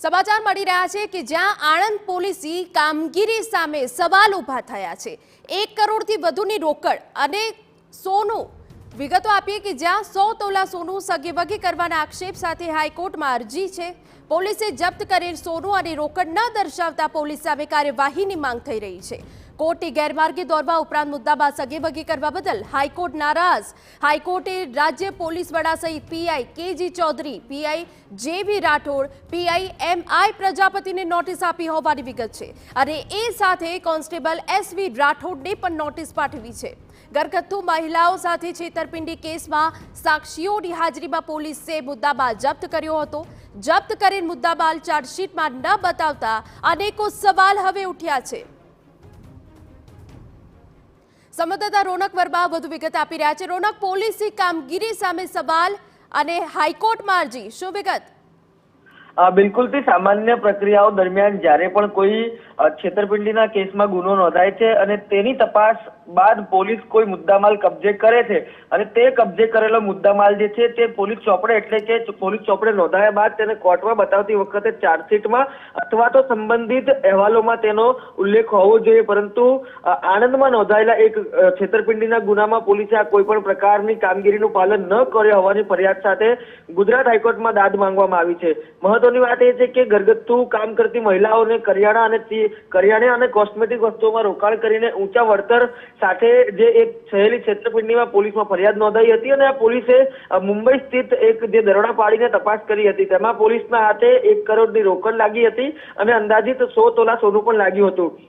સમાચાર મળી રહ્યા છે કે જ્યાં આણંદ પોલીસની કામગીરી સામે સવાલ ઊભા થયા છે। 1 કરોડથી વધુની રોકડ અને સોનું વિગતો આપીએ કે જ્યાં 100 તોલા સોનું સગેવગે કરવાના આક્ષેપ સાથે હાઈકોર્ટમાં અરજી છે। પોલીસે જપ્ત કરેલ સોનું અને રોકડ ન દર્શાવતા પોલીસ સામે કાર્યવાહીની માંગ થઈ રહી છે। कोर्टे गैरमार्गे दौरवा उपरांत मुद्दाबाद सगेवगे करवा बदल हाईकोर्ट नाराज। हाईकोर्टे राज्य पोलीस वड़ा सहित पीआई केजी चौधरी, पीआई जेवी राठौड़, पीआई एमआई प्रजापति ने नोटिस आपी होवानी विगत छे अने ए साथे कोन्स्टेबल एसवी राठौड़ने पण नोटिस पाठवी छे। घरगथ्थु महिलाओं साथे छेतरपिंडी केसमां साक्षीओनी हाजरीमां पोलीसे मुद्दामाल जप्त कर्यो हतो। जप्त करेल मुद्दामाल चार्जशीटमां न बतावता अनेको सवाल हवे उठ्या छे। संवाददाता रोनक वर्मा વધુ વિગત આપી રહ્યા છે। રોનક, પોલીસની કામગીરી સામે સવાલ અને હાઈકોર્ટમાં અરજી, શું વિગત? બિલકુલ થી સામાન્ય પ્રક્રિયાઓ દરમિયાન જ્યારે પણ કોઈ છેતરપિંડીના કેસમાં ગુનો નોંધાય છે અને તેની તપાસ બાદ પોલીસ કોઈ મુદ્દામાલ કબજે કરે છે અને તે કબજે કરેલો મુદ્દામાલ જે છે તે પોલીસ ચોપડે એટલે કે પોલીસ ચોપડે નોંધાયા બાદ તેને કોર્ટમાં બતાવતી વખતે ચાર્જશીટમાં અથવા તો સંબંધિત અહેવાલોમાં તેનો ઉલ્લેખ હોવો જોઈએ, પરંતુ આણંદમાં નોંધાયેલા એક છેતરપિંડીના ગુનામાં પોલીસે આ કોઈ પણ પ્રકારની કામગીરીનું પાલન ન કર્યું હોવાની ફરિયાદ સાથે ગુજરાત હાઈકોર્ટમાં દાદ માંગવામાં આવી છે। મહત્વની વાત એ છે કે ઘરગથ્થુ કામ કરતી મહિલાઓને કરિયાણા અને કોસ્મેટિક વસ્તુઓમાં રોકાણ કરીને ઊંચા વળતર સાથે જે એક થયેલી છેતરપિંડીમાં પોલીસમાં ફરિયાદ નોંધાઈ હતી અને આ પોલીસે મુંબઈ સ્થિત એક જે દરોડા પાડીને તપાસ કરી હતી તેમાં પોલીસના હાથે 1 કરોડની રોકડ લાગી હતી અને અંદાજિત 100 તોલા સોનું પણ લાગ્યું હતું।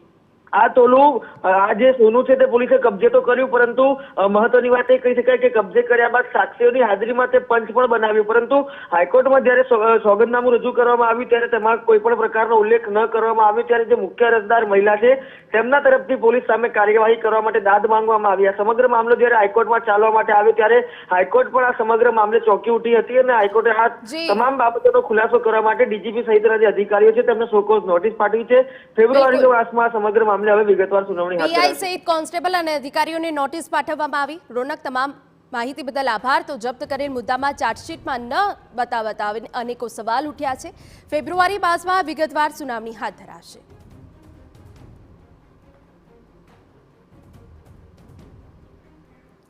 આ તોલું આ જે સોનું છે તે પોલીસે કબજે તો કર્યું, પરંતુ મહત્વની વાત એ કહી શકાય કે કબજે કર્યા બાદ સાક્ષીઓની હાજરીમાં તે પંચ પણ બનાવ્યું, પરંતુ હાઈકોર્ટમાં જ્યારે સોગંદનામું રજૂ કરવામાં આવ્યું ત્યારે તેમાં કોઈ પણ પ્રકારનો ઉલ્લેખ ન કરવામાં આવ્યો, ત્યારે જે મુખ્ય અરજદાર મહિલા છે તેમના તરફથી પોલીસ સામે કાર્યવાહી કરવા માટે દાદ માંગવામાં આવી। આ સમગ્ર મામલો જ્યારે હાઈકોર્ટમાં ચાલવા માટે આવ્યો ત્યારે હાઈકોર્ટ પણ આ સમગ્ર મામલે ચોંકી ઉઠી હતી અને હાઈકોર્ટે આ તમામ બાબતોનો ખુલાસો કરવા માટે ડીજીપી સહિતના જે અધિકારીઓ છે તેમને શોકોઝ નોટિસ પાઠવી છે। ફેબ્રુઆરીના માસમાં સમગ્ર મામલે હવે વિગતવાર સુનાવણી હાથ ધરાશે। પીઆઈ સહિત કોન્સ્ટેબલ અને અધિકારીઓને નોટિસ પાઠવવામાં આવી। રોનક, તમામ માહિતી બદલ આભાર। તો જપ્ત કરેલ મુદ્દામાં ચાર્જશીટમાં ન બતાવતા અનેકો સવાલ ઉઠ્યા છે। ફેબ્રુઆરી માસમાં વિગતવાર સુનાવણી હાથ ધરાશે।